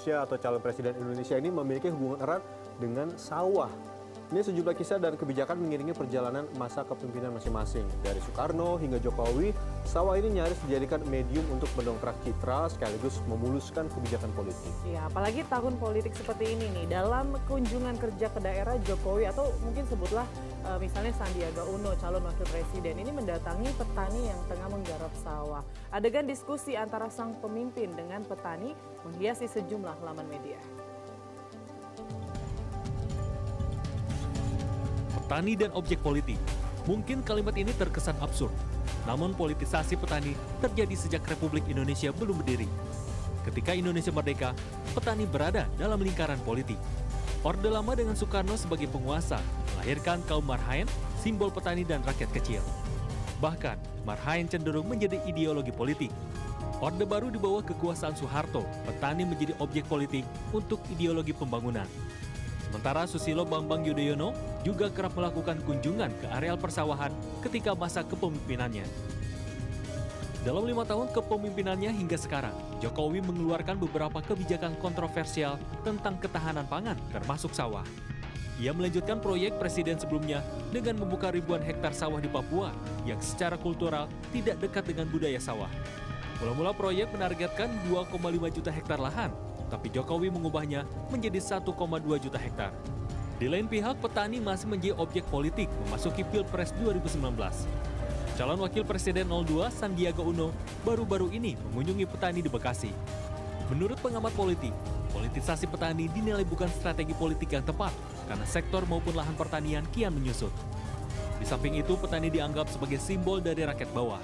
Indonesia atau calon presiden Indonesia ini memiliki hubungan erat dengan sawah. Ini sejumlah kisah dan kebijakan mengiringi perjalanan masa kepemimpinan masing-masing. Dari Soekarno hingga Jokowi, sawah ini nyaris dijadikan medium untuk mendongkrak citra sekaligus memuluskan kebijakan politik. Ya, apalagi tahun politik seperti ini nih, dalam kunjungan kerja ke daerah Jokowi atau mungkin sebutlah misalnya Sandiaga Uno, calon wakil presiden, ini mendatangi petani yang tengah menggarap sawah. Adegan diskusi antara sang pemimpin dengan petani menghiasi sejumlah laman media. Petani dan objek politik. Mungkin kalimat ini terkesan absurd, namun politisasi petani terjadi sejak Republik Indonesia belum berdiri. Ketika Indonesia merdeka, petani berada dalam lingkaran politik. Orde Lama dengan Soekarno sebagai penguasa melahirkan kaum marhaen, simbol petani dan rakyat kecil. Bahkan, marhaen cenderung menjadi ideologi politik. Orde Baru di bawah kekuasaan Soeharto, petani menjadi objek politik untuk ideologi pembangunan. Sementara Susilo Bambang Yudhoyono juga kerap melakukan kunjungan ke areal persawahan ketika masa kepemimpinannya. Dalam 5 tahun kepemimpinannya hingga sekarang, Jokowi mengeluarkan beberapa kebijakan kontroversial tentang ketahanan pangan termasuk sawah. Ia melanjutkan proyek presiden sebelumnya dengan membuka ribuan hektar sawah di Papua yang secara kultural tidak dekat dengan budaya sawah. Mula-mula proyek menargetkan 2,5 juta hektar lahan, tapi Jokowi mengubahnya menjadi 1,2 juta hektar. Di lain pihak, petani masih menjadi objek politik memasuki Pilpres 2019. Calon Wakil Presiden 02 Sandiaga Uno baru-baru ini mengunjungi petani di Bekasi. Menurut pengamat politik, politisasi petani dinilai bukan strategi politik yang tepat karena sektor maupun lahan pertanian kian menyusut. Di samping itu, petani dianggap sebagai simbol dari rakyat bawah.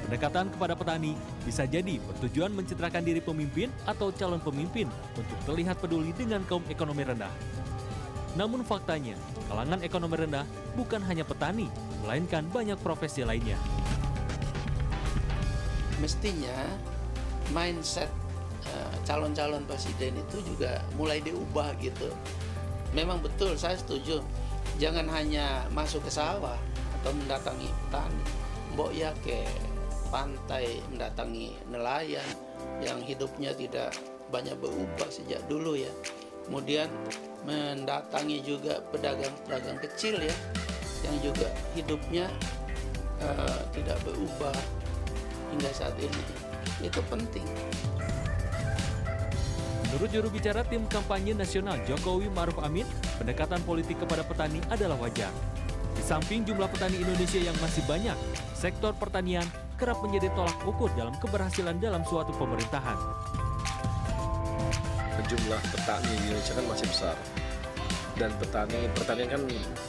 Pendekatan kepada petani bisa jadi bertujuan mencitrakan diri pemimpin atau calon pemimpin untuk terlihat peduli dengan kaum ekonomi rendah. Namun faktanya, kalangan ekonomi rendah bukan hanya petani, melainkan banyak profesi lainnya. Mestinya mindset calon-calon presiden itu juga mulai diubah gitu. Memang betul, saya setuju. Jangan hanya masuk ke sawah atau mendatangi petani. Mbok ya ke pantai, mendatangi nelayan yang hidupnya tidak banyak berubah sejak dulu ya. Kemudian mendatangi juga pedagang-pedagang kecil ya, yang juga hidupnya tidak berubah hingga saat ini. Itu penting. Menurut juru bicara tim kampanye nasional Jokowi Ma'ruf Amin, pendekatan politik kepada petani adalah wajar. Di samping jumlah petani Indonesia yang masih banyak, sektor pertanian kerap menjadi tolak ukur dalam keberhasilan dalam suatu pemerintahan. Jumlah petani di Indonesia kan masih besar, dan pertanian kan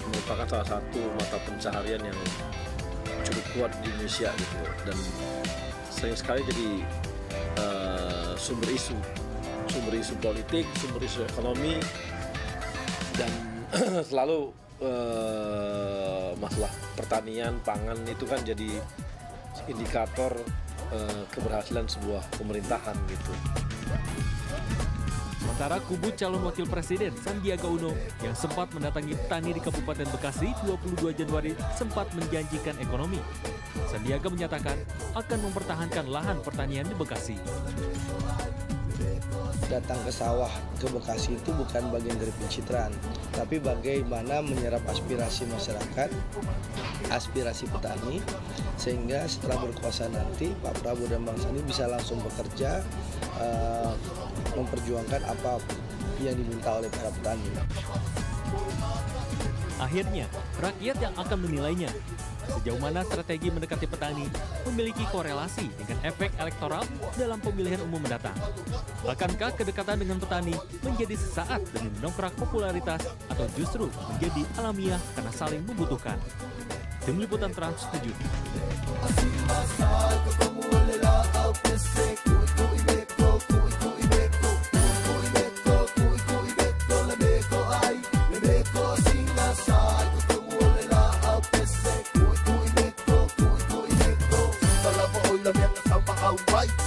merupakan salah satu mata pencaharian yang cukup kuat di Indonesia gitu, dan sering sekali jadi sumber isu politik, sumber isu ekonomi, dan selalu masalah pertanian, pangan itu kan jadi indikator keberhasilan sebuah pemerintahan gitu. Sementara kubu calon wakil presiden Sandiaga Uno yang sempat mendatangi petani di Kabupaten Bekasi 22 Januari sempat menjanjikan ekonomi. Sandiaga menyatakan akan mempertahankan lahan pertanian di Bekasi. Datang ke sawah ke Bekasi itu bukan bagian dari pencitraan, tapi bagaimana menyerap aspirasi masyarakat, aspirasi petani, sehingga setelah berkuasa nanti Pak Prabowo dan Bang Sandi bisa langsung bekerja, memperjuangkan apa yang diminta oleh para petani. Akhirnya, rakyat yang akan menilainya. Sejauh mana strategi mendekati petani memiliki korelasi dengan efek elektoral dalam pemilihan umum mendatang. Akankah kedekatan dengan petani menjadi sesaat demi mendongkrak popularitas atau justru menjadi alamiah karena saling membutuhkan? Tim Liputan Trans 7. Right.